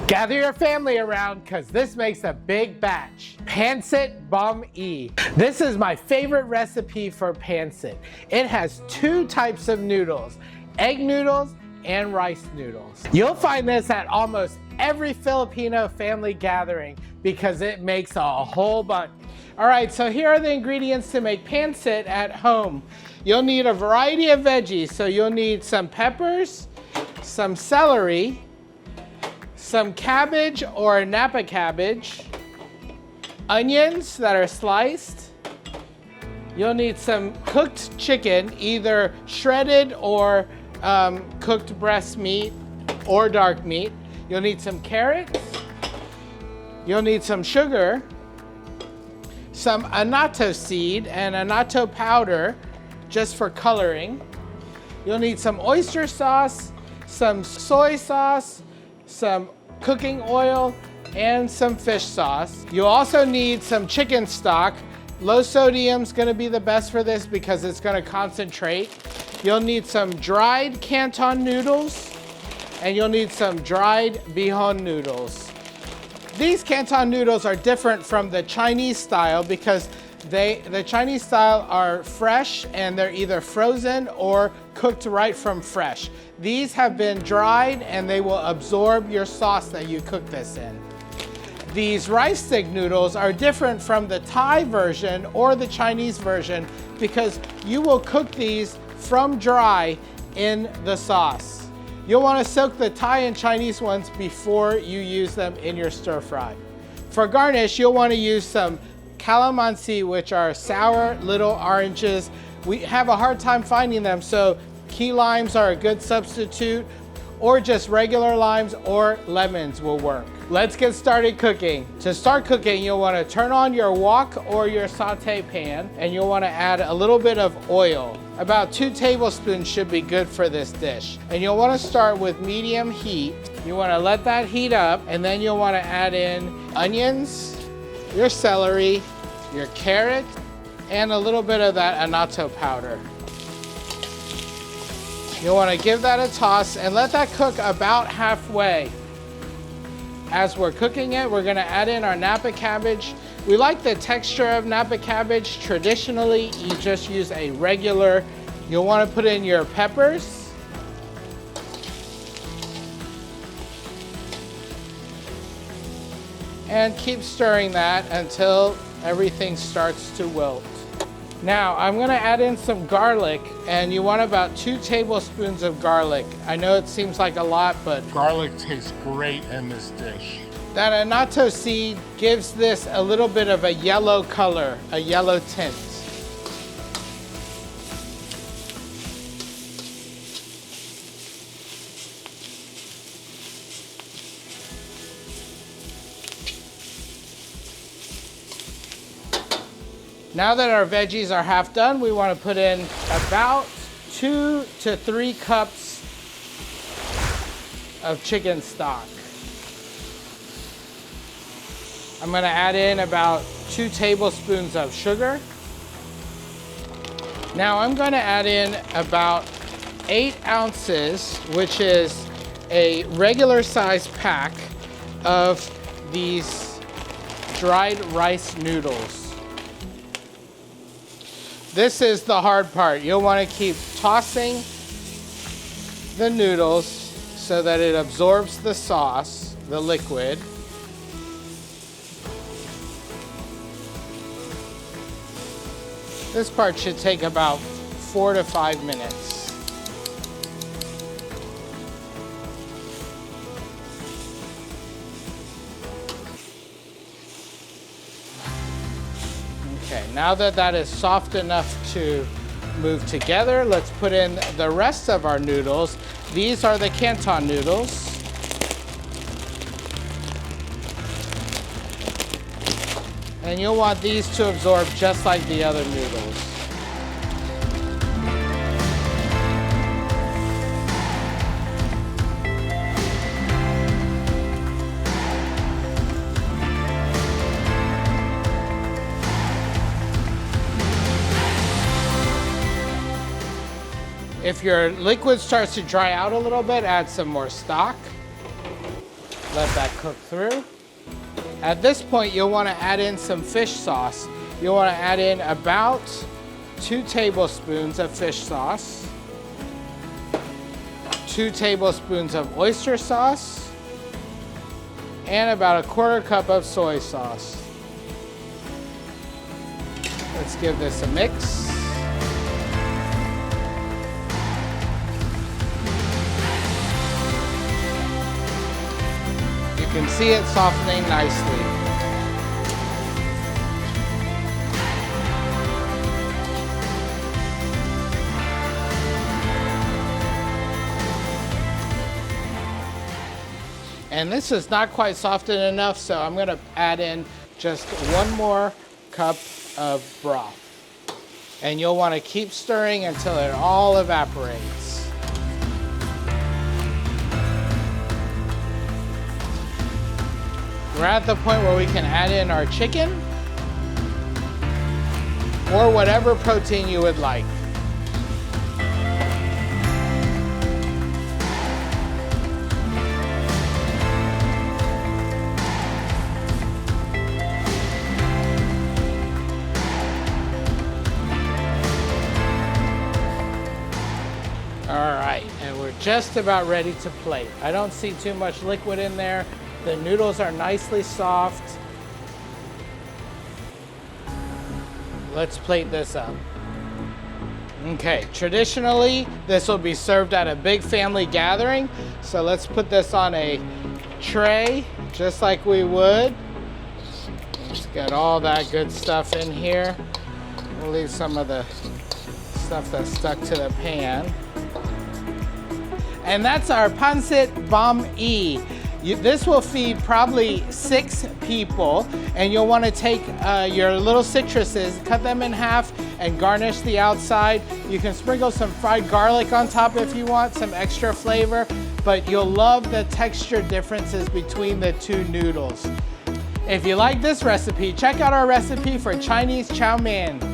Gather your family around because this makes a big batch. Pancit bum E. This is my favorite recipe for pancit. It has two types of noodles, egg noodles and rice noodles. You'll find this at almost every Filipino family gathering because it makes a whole bunch. All right, so here are the ingredients to make pancit at home. You'll need a variety of veggies. So you'll need some peppers, some celery, some cabbage or Napa cabbage, onions that are sliced. You'll need some cooked chicken, either shredded or cooked breast meat or dark meat. You'll need some carrots. You'll need some sugar, some Annatto Seed and Annatto Powder just for coloring. You'll need some oyster sauce, some soy sauce, some cooking oil, and some fish sauce. You'll also need some chicken stock. Low sodium is going to be the best for this because it's going to concentrate. You'll need some dried Canton noodles, and you'll need some dried bihon noodles. These Canton noodles are different from the Chinese style because the Chinese style are fresh and they're either frozen or cooked right from fresh. These have been dried and they will absorb your sauce that you cook this in. These rice stick noodles are different from the Thai version or the Chinese version because you will cook these from dry in the sauce. You'll want to soak the Thai and Chinese ones before you use them in your stir fry. For garnish, you'll want to use some calamansi, which are sour little oranges. We have a hard time finding them, so key limes are a good substitute, or just regular limes or lemons will work. Let's get started cooking. To start cooking, you'll want to turn on your wok or your saute pan, and you'll want to add a little bit of oil. About 2 tablespoons should be good for this dish. And you'll want to start with medium heat. You want to let that heat up, and then you'll want to add in onions, your celery, your carrot, and a little bit of that annatto powder. You'll want to give that a toss and let that cook about halfway. As we're cooking it, we're going to add in our Napa cabbage. We like the texture of Napa cabbage. Traditionally, you just use a regular. You'll want to put in your peppers. And keep stirring that until everything starts to wilt. Now, I'm going to add in some garlic, and you want about 2 tablespoons of garlic. I know it seems like a lot, but garlic tastes great in this dish. That annatto seed gives this a little bit of a yellow color, a yellow tint. Now that our veggies are half done, we want to put in about 2 to 3 cups of chicken stock. I'm going to add in about 2 tablespoons of sugar. Now I'm going to add in about 8 ounces, which is a regular size pack of these dried rice noodles. This is the hard part. You'll want to keep tossing the noodles so that it absorbs the sauce, the liquid. This part should take about 4 to 5 minutes. Okay, now that that is soft enough to move together, let's put in the rest of our noodles. These are the Canton noodles. And you'll want these to absorb just like the other noodles. If your liquid starts to dry out a little bit, add some more stock. Let that cook through. At this point, you'll want to add in some fish sauce. You'll want to add in about 2 tablespoons of fish sauce, 2 tablespoons of oyster sauce, and about a 1/4 cup of soy sauce. Let's give this a mix. You can see it softening nicely. And this is not quite softened enough, so I'm going to add in just 1 more cup of broth. And you'll want to keep stirring until it all evaporates. We're at the point where we can add in our chicken or whatever protein you would like. All right, and we're just about ready to plate. I don't see too much liquid in there. The noodles are nicely soft. Let's plate this up. Okay, traditionally, this will be served at a big family gathering. So let's put this on a tray, just like we would. Just get all that good stuff in here. We'll leave some of the stuff that's stuck to the pan. And that's our pancit banh mi. This will feed probably 6 people, and you'll want to take your little citruses, cut them in half, and garnish the outside. You can sprinkle some fried garlic on top if you want some extra flavor, but you'll love the texture differences between the 2 noodles. If you like this recipe, check out our recipe for Chinese chow mein.